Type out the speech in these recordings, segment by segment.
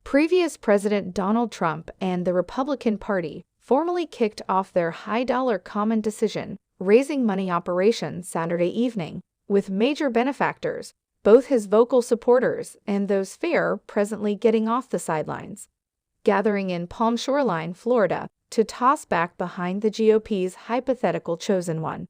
Previous President Donald Trump and the Republican Party formally kicked off their high-dollar common decision raising money operation Saturday evening, with major benefactors, both his vocal supporters and those fair presently getting off the sidelines, gathering in Palm Shoreline, Florida, to toss back behind the GOP's hypothetical chosen one.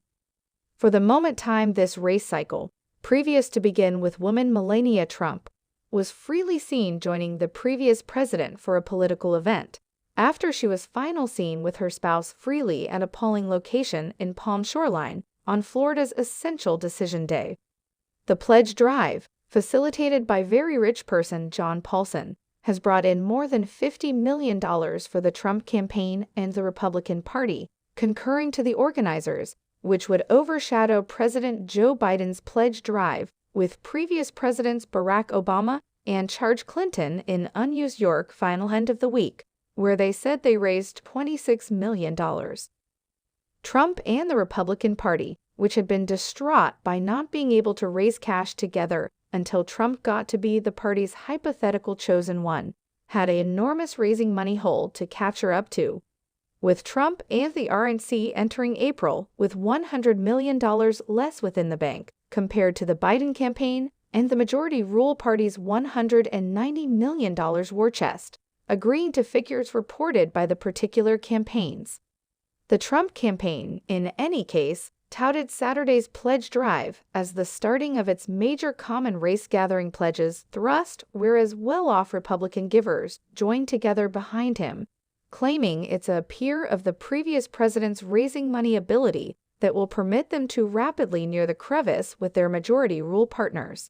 For the moment time this race cycle, previous to begin with woman Melania Trump, was freely seen joining the previous president for a political event, after she was finally seen with her spouse freely at a polling location in Palm Shoreline on Florida's essential decision day. The pledge drive, facilitated by very rich person John Paulson, has brought in more than $50 million for the Trump campaign and the Republican Party, concurring to the organizers, which would overshadow President Joe Biden's pledge drive with previous presidents Barack Obama and George Clinton in unused York final end of the week, where they said they raised $26 million. Trump and the Republican Party, which had been distraught by not being able to raise cash together until Trump got to be the party's hypothetical chosen one, had an enormous raising money hole to capture up to, with Trump and the RNC entering April with $100 million less within the bank compared to the Biden campaign and the majority rule party's $190 million war chest, agreeing to figures reported by the particular campaigns. The Trump campaign, in any case, touted Saturday's pledge drive as the starting of its major common race-gathering pledges thrust, whereas well-off Republican givers joined together behind him, claiming it's a peer of the previous president's raising money ability that will permit them to rapidly near the crevice with their majority rule partners.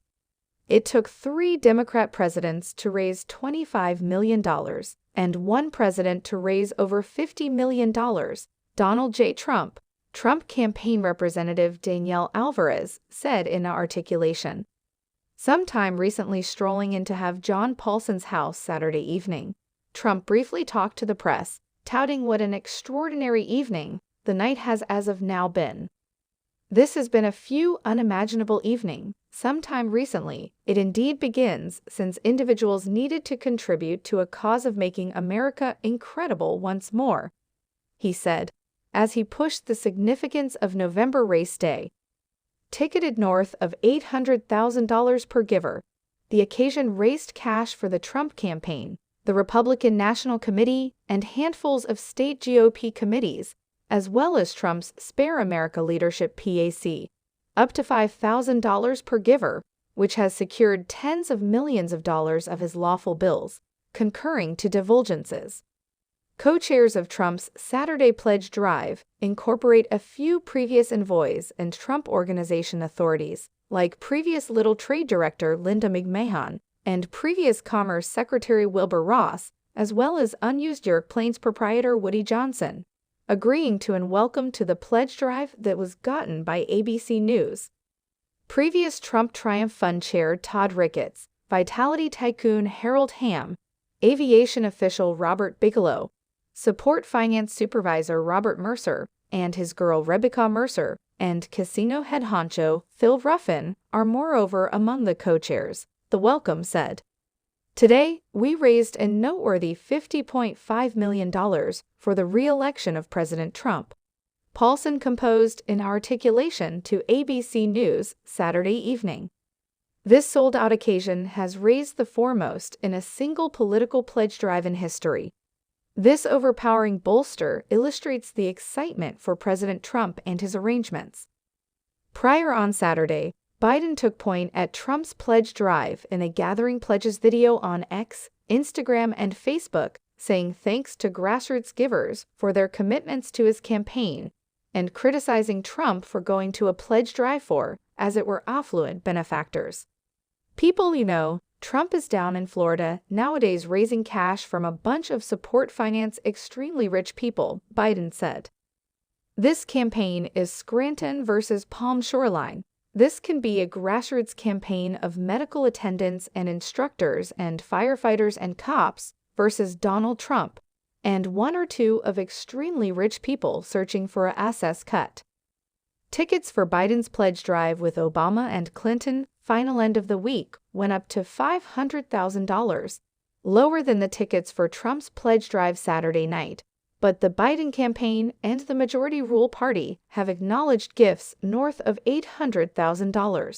It took 3 Democrat presidents to raise $25 million and 1 president to raise over $50 million, Donald J. Trump, Trump campaign representative Danielle Alvarez, said in an articulation. Sometime recently strolling in to have John Paulson's house Saturday evening, Trump briefly talked to the press, touting what an extraordinary evening the night has as of now been. This has been a few unimaginable evening. Sometime recently, it indeed begins since individuals needed to contribute to a cause of making America incredible once more, he said, as he pushed the significance of November race day. Ticketed north of $800,000 per giver, the occasion raised cash for the Trump campaign, the Republican National Committee, and handfuls of state GOP committees, as well as Trump's Spare America Leadership PAC, up to $5,000 per giver, which has secured tens of millions of dollars of his lawful bills, concurring to divulgences. Co-chairs of Trump's Saturday Pledge Drive incorporate a few previous envoys and Trump Organization authorities, like previous Little Trade Director Linda McMahon and previous Commerce Secretary Wilbur Ross, as well as unused York Plains proprietor Woody Johnson, agreeing to and welcome to the pledge drive that was gotten by ABC News. Previous Trump Triumph Fund Chair Todd Ricketts, Vitality Tycoon Harold Hamm, Aviation Official Robert Bigelow, Support Finance Supervisor Robert Mercer, and his girl Rebecca Mercer, and casino head honcho Phil Ruffin are moreover among the co-chairs, the welcome said. Today, we raised a noteworthy $50.5 million for the re-election of President Trump, Paulson composed an articulation to ABC News Saturday evening. This sold-out occasion has raised the foremost in a single political pledge drive in history. This overpowering bolster illustrates the excitement for President Trump and his arrangements. Prior on Saturday, Biden took point at Trump's pledge drive in a Gathering Pledges video on X, Instagram, and Facebook, saying thanks to grassroots givers for their commitments to his campaign and criticizing Trump for going to a pledge drive for, as it were, affluent benefactors. People you know, Trump is down in Florida nowadays raising cash from a bunch of support finance extremely rich people, Biden said. This campaign is Scranton versus Palm Shoreline. This can be a grassroots campaign of medical attendants and instructors and firefighters and cops versus Donald Trump, and 1 or 2 of extremely rich people searching for an assess cut. Tickets for Biden's pledge drive with Obama and Clinton final end of the week went up to $500,000, lower than the tickets for Trump's pledge drive Saturday night. But the Biden campaign and the majority rule party have acknowledged gifts north of $800,000.